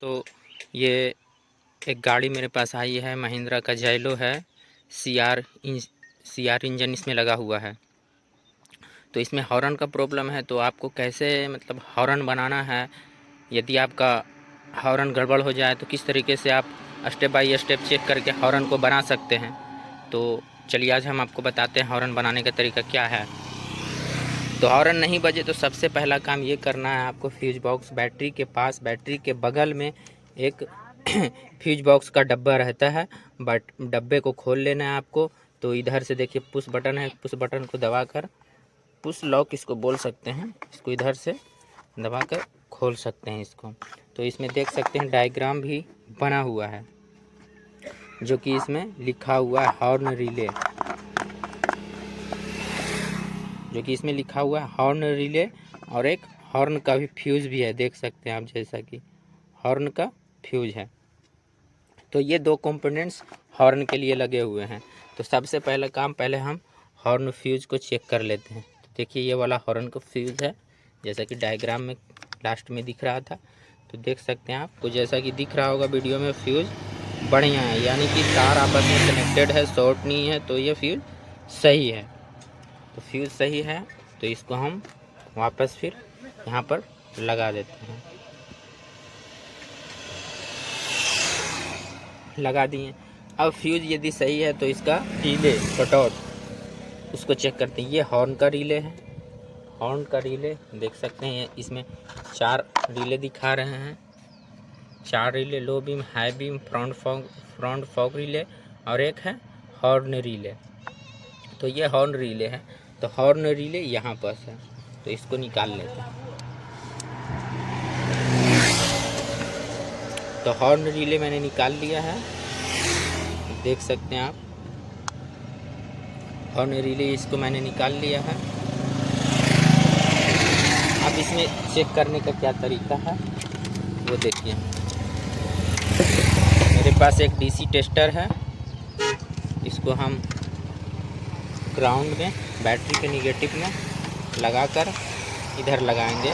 तो ये एक गाड़ी मेरे पास आई है, महिंद्रा का जैलो है। सी आर इंजन इसमें लगा हुआ है। तो इसमें हॉर्न का प्रॉब्लम है। तो आपको कैसे मतलब हॉर्न बनाना है, यदि आपका हॉर्न गड़बड़ हो जाए तो किस तरीके से आप स्टेप बाय स्टेप चेक करके हॉर्न को बना सकते हैं। तो चलिए आज हम आपको बताते हैं हॉर्न बनाने का तरीका क्या है। तो हॉर्न नहीं बजे तो सबसे पहला काम ये करना है आपको, फ्यूज बॉक्स बैटरी के पास, बैटरी के बगल में एक फ्यूज बॉक्स का डब्बा रहता है, बट डब्बे को खोल लेना है आपको। तो इधर से देखिए पुश बटन है, पुश बटन को दबाकर, पुश लॉक इसको बोल सकते हैं, इसको इधर से दबाकर खोल सकते हैं इसको। तो इसमें देख सकते हैं डायग्राम भी बना हुआ है, जो कि इसमें लिखा हुआ है हॉर्न रिले, जो कि इसमें लिखा हुआ है हॉर्न रिले। और एक हॉर्न का भी फ्यूज भी है, देख सकते हैं आप, जैसा कि हॉर्न का फ्यूज है। तो ये दो कंपोनेंट्स हॉर्न के लिए लगे हुए हैं। तो सबसे पहला काम, पहले हम हॉर्न फ्यूज को चेक कर लेते हैं। तो देखिए ये वाला हॉर्न का फ्यूज है, जैसा कि डायग्राम में लास्ट में दिख रहा था। तो देख सकते हैं आपको, जैसा कि दिख रहा होगा वीडियो में, फ्यूज बढ़िया है, यानी कि तार आपस में कनेक्टेड है, शॉर्ट नहीं है। तो ये फ्यूज सही है। तो फ्यूज सही है, तो इसको हम वापस फिर यहाँ पर लगा देते हैं। लगा दिए। अब फ्यूज यदि सही है तो इसका रिले कटआउट, उसको चेक करते हैं। ये हॉर्न का रिले है, हॉर्न का रिले देख सकते हैं, इसमें 4 रिले दिखा रहे हैं। 4 relay, low beam, high beam, front fog relay और एक है हॉर्न रिले। तो ये हॉर्न रिले है। तो हॉर्न रिले यहाँ पर है, तो इसको निकाल लेते हैं। तो हॉर्न रिले मैंने निकाल लिया है, देख सकते हैं आप, हॉर्न रिले इसको मैंने निकाल लिया है। अब इसमें चेक करने का क्या तरीका है वो देखिए। मेरे पास एक डीसी टेस्टर है, इसको हम ग्राउंड में, बैटरी के निगेटिव में लगाकर इधर लगाएंगे।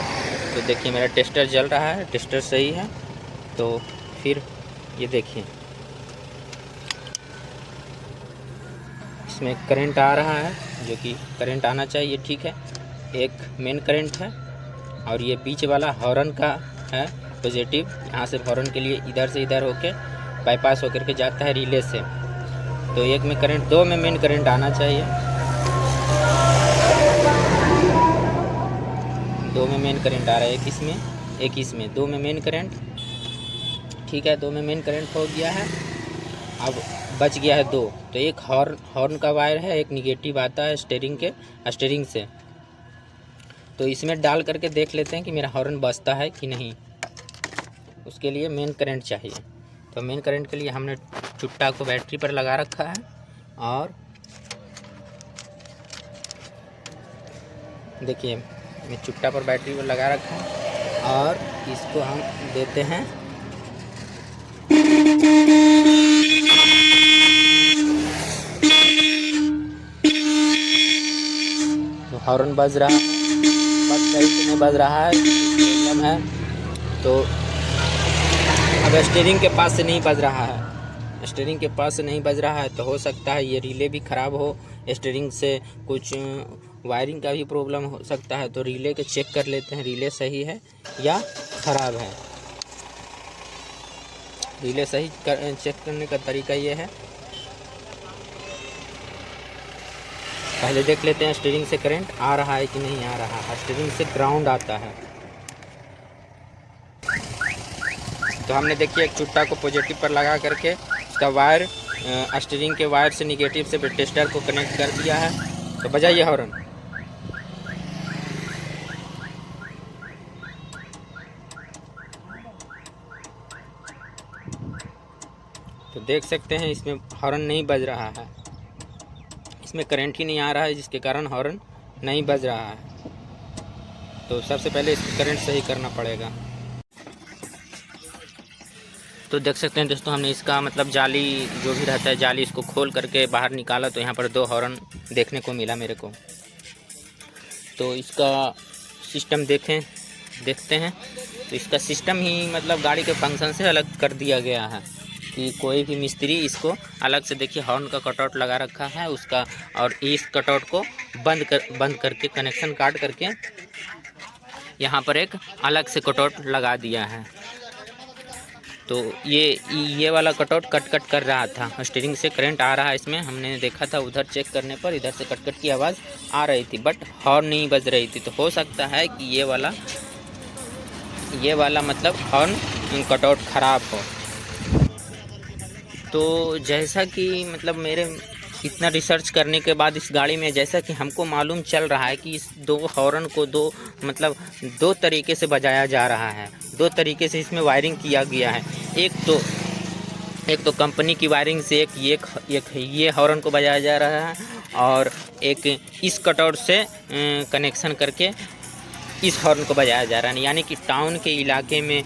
तो देखिए मेरा टेस्टर जल रहा है, टेस्टर सही है। तो फिर ये देखिए इसमें करंट आ रहा है, जो कि करंट आना चाहिए, ठीक है। एक मेन करंट है और ये बीच वाला हॉर्न का है पॉजिटिव, यहाँ से हॉर्न के लिए इधर से इधर होके बाईपास होकर के जाता है रिले से। तो एक में करंट, 2 में मेन करंट आना चाहिए, 2 में मेन करंट आ रहा है, एक इसमें एक इसमें, 2 में मेन करंट, ठीक है। 2 में मेन करंट हो गया है। अब बच गया है 2। तो एक हॉर्न का वायर है, एक निगेटिव आता है स्टीयरिंग से। तो इसमें डाल करके देख लेते हैं कि मेरा हॉर्न बजता है कि नहीं। उसके लिए मेन करंट चाहिए। तो मेन करंट के लिए हमने चुट्टा को बैटरी पर लगा रखा है, और देखिए मैं चुट्टा पर बैटरी पर लगा रखा है, और इसको हम देते हैं। तो हॉर्न बज रहा है, बस सही से नहीं बज रहा है, प्रॉब्लम है। तो अब स्टीयरिंग के पास से नहीं बज रहा है, स्टीयरिंग के पास से नहीं बज रहा है, तो हो सकता है ये रिले भी ख़राब हो, स्टीयरिंग से कुछ वायरिंग का भी प्रॉब्लम हो सकता है। तो रिले के चेक कर लेते हैं, रिले सही है या ख़राब है। रिले सही चेक करने का तरीका ये है, पहले देख लेते हैं स्टीयरिंग से करंट आ रहा है कि नहीं आ रहा है। स्टीयरिंग से ग्राउंड आता है। तो हमने देखिए एक चुट्टा को पॉजिटिव पर लगा करके उसका वायर स्टीयरिंग के वायर से निगेटिव से टेस्टर को कनेक्ट कर दिया है। तो बजाइए हॉर्न। तो देख सकते हैं इसमें हॉर्न नहीं बज रहा है, इसमें करंट ही नहीं आ रहा है, जिसके कारण हॉर्न नहीं बज रहा है। तो सबसे पहले इसका करंट सही करना पड़ेगा। तो देख सकते हैं दोस्तों, हमने इसका मतलब जाली जो भी रहता है, जाली इसको खोल करके बाहर निकाला, तो यहाँ पर 2 हॉर्न देखने को मिला मेरे को। तो इसका सिस्टम देखते हैं। तो इसका सिस्टम ही मतलब गाड़ी के फंक्शन से अलग कर दिया गया है कि कोई भी मिस्त्री इसको अलग से, देखिए हॉर्न का कटआउट लगा रखा है उसका, और इस कटआउट को बंद करके कनेक्शन काट करके यहाँ पर एक अलग से कटआउट लगा दिया है। तो ये वाला कटआउट कट कर रहा था, स्टीयरिंग से करंट आ रहा है इसमें, हमने देखा था उधर चेक करने पर, इधर से कट की आवाज़ आ रही थी बट हॉर्न नहीं बज रही थी। तो हो सकता है कि ये वाला मतलब हॉर्न कटआउट ख़राब हो। तो जैसा कि मतलब मेरे इतना रिसर्च करने के बाद इस गाड़ी में जैसा कि हमको मालूम चल रहा है कि इस दो हॉर्न को दो तरीके से बजाया जा रहा है, दो तरीके से इसमें वायरिंग किया गया है। एक तो कंपनी की वायरिंग से एक ये हॉर्न को बजाया जा रहा है, और एक इस कटआउट से कनेक्शन करके इस हॉर्न को बजाया जा रहा है। यानी कि टाउन के इलाके में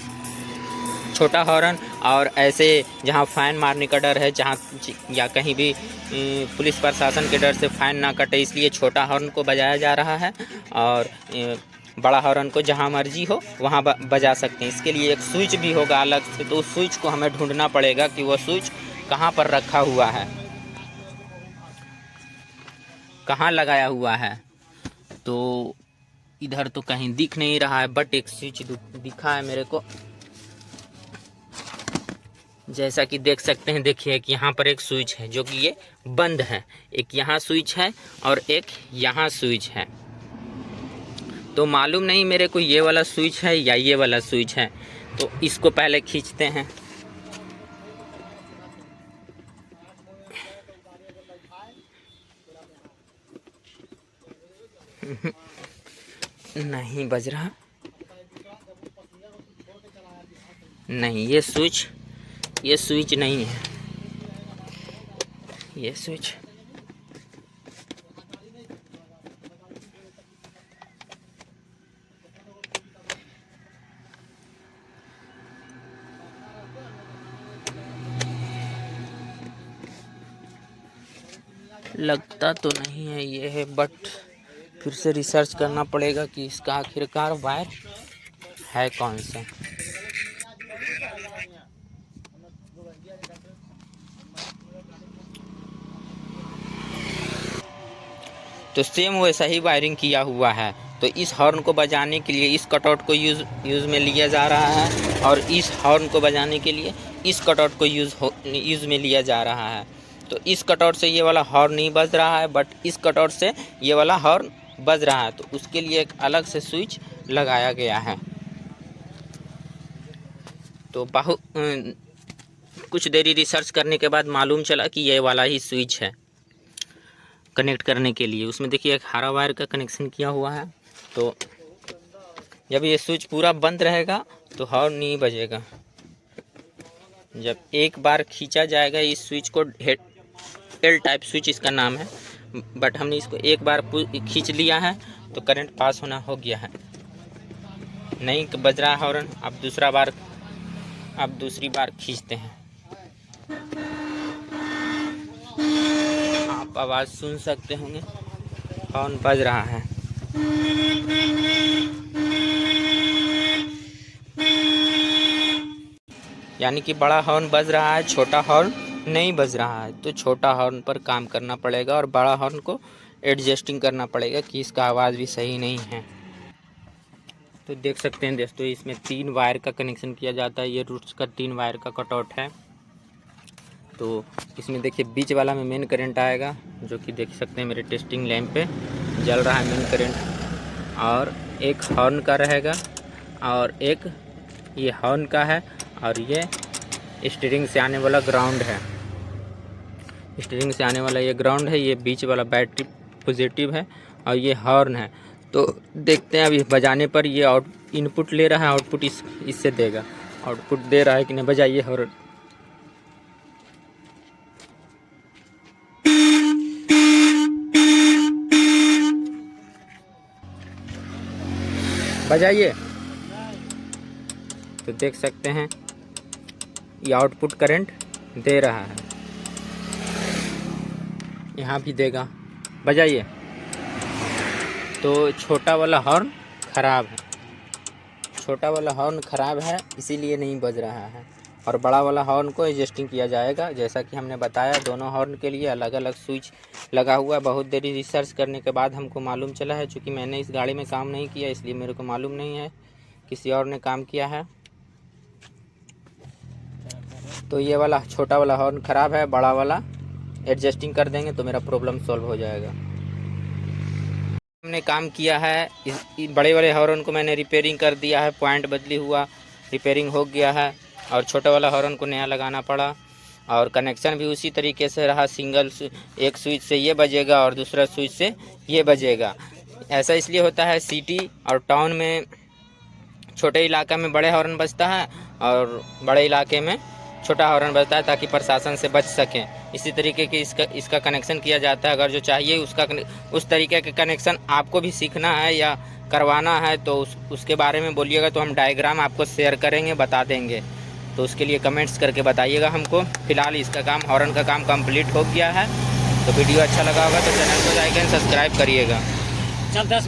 छोटा हॉर्न, और ऐसे जहाँ फ़ाइन मारने का डर है, जहाँ या कहीं भी पुलिस प्रशासन के डर से फ़ाइन ना कटे, इसलिए छोटा हॉर्न को बजाया जा रहा है, और बड़ा हॉर्न को जहाँ मर्जी हो वहाँ बजा सकते हैं। इसके लिए एक स्विच भी होगा अलग से, तो उस स्विच को हमें ढूंढना पड़ेगा कि वो स्विच कहाँ पर रखा हुआ है, कहाँ लगाया हुआ है। तो इधर तो कहीं दिख नहीं रहा है, बट एक स्विच दिखा है मेरे को, जैसा कि देख सकते हैं। देखिए कि यहाँ पर एक स्विच है जो कि ये बंद है, एक यहाँ स्विच है और एक यहाँ स्विच है। तो मालूम नहीं मेरे को ये वाला स्विच है या ये वाला स्विच है, तो इसको पहले खींचते हैं। नहीं बज रहा, नहीं ये स्विच नहीं है, ये स्विच लगता तो नहीं है ये है, बट फिर से रिसर्च करना पड़ेगा कि इसका आखिरकार वायर है कौन सा। तो सेम वैसा ही वायरिंग किया हुआ है। तो इस हॉर्न को बजाने के लिए इस कटआउट को यूज़ में लिया जा रहा है, और इस हॉर्न को बजाने के लिए इस कटआउट को यूज़ में लिया जा रहा है। तो इस कटआउट से ये वाला हॉर्न नहीं बज रहा है, बट इस कटआउट से ये वाला हॉर्न बज रहा है। तो उसके लिए एक अलग से स्विच लगाया गया है। तो कुछ देरी रिसर्च करने के बाद मालूम चला कि ये वाला ही स्विच है कनेक्ट करने के लिए। उसमें देखिए एक हरा वायर का कनेक्शन किया हुआ है। तो जब ये स्विच पूरा बंद रहेगा तो हॉर्न नहीं बजेगा। जब एक बार खींचा जाएगा इस स्विच को, एल टाइप स्विच इसका नाम है, बट हमने इसको एक बार खींच लिया है तो करंट पास होना हो गया है। नहीं बज रहा हॉर्न, अब दूसरी बार खींचते हैं। आप आवाज़ सुन सकते होंगे, हॉर्न बज रहा है। यानी कि बड़ा हॉर्न बज रहा है, छोटा हॉर्न नहीं बज रहा है। तो छोटा हॉर्न पर काम करना पड़ेगा और बड़ा हॉर्न को एडजस्टिंग करना पड़ेगा कि इसका आवाज़ भी सही नहीं है। तो देख सकते हैं दोस्तों, इसमें 3 वायर का कनेक्शन किया जाता है। ये रूट्स का 3 वायर का कटआउट है। तो इसमें देखिए बीच वाला में मेन करंट आएगा, जो कि देख सकते हैं मेरे टेस्टिंग लैंप पे जल रहा है मेन करंट। और एक हॉर्न का रहेगा, और एक ये हॉर्न का है, और ये स्टीयरिंग से आने वाला ग्राउंड है। स्टीयरिंग से आने वाला ये ग्राउंड है, ये बीच वाला बैटरी पॉजिटिव है, और ये हॉर्न है। तो देखते हैं अभी बजाने पर ये इनपुट ले रहा है, आउटपुट इससे देगा। आउटपुट दे रहा है कि नहीं, बजाइए हॉर्न। बजाइए। तो देख सकते हैं ये आउटपुट करंट दे रहा है, यहाँ भी देगा। बजाइए। तो छोटा वाला हॉर्न ख़राब है, छोटा वाला हॉर्न ख़राब है, इसीलिए नहीं बज रहा है, और बड़ा वाला हॉर्न को एडजस्टिंग किया जाएगा। जैसा कि हमने बताया, दोनों हॉर्न के लिए अलग अलग स्विच लगा हुआ है। बहुत देरी रिसर्च करने के बाद हमको मालूम चला है, चूँकि मैंने इस गाड़ी में काम नहीं किया इसलिए मेरे को मालूम नहीं है, किसी और ने काम किया है। तो ये वाला छोटा वाला हॉर्न ख़राब है, बड़ा वाला एडजस्टिंग कर देंगे तो मेरा प्रॉब्लम सॉल्व हो जाएगा। हमने काम किया है, इस बड़े वाले हॉर्न को मैंने रिपेयरिंग कर दिया है, पॉइंट बदली हुआ, रिपेयरिंग हो गया है, और छोटा वाला हॉर्न को नया लगाना पड़ा, और कनेक्शन भी उसी तरीके से रहा। सिंगल एक स्विच से ये बजेगा और दूसरा स्विच से ये बजेगा। ऐसा इसलिए होता है, सिटी और टाउन में छोटे इलाका में बड़े हॉर्न बजता है और बड़े इलाके में छोटा हॉर्न बजता है, ताकि प्रशासन से बच सकें। इसी तरीके के इसका कनेक्शन किया जाता है। अगर जो चाहिए उस तरीके के कनेक्शन आपको भी सीखना है या करवाना है तो उसके बारे में बोलिएगा, तो हम डायग्राम आपको शेयर करेंगे, बता देंगे। तो उसके लिए कमेंट्स करके बताइएगा हमको। फ़िलहाल इसका काम, हॉर्न का काम कंप्लीट हो गया है। तो वीडियो अच्छा लगा होगा तो चैनल को लाइक एंड सब्सक्राइब करिएगा। चल 10 मिनट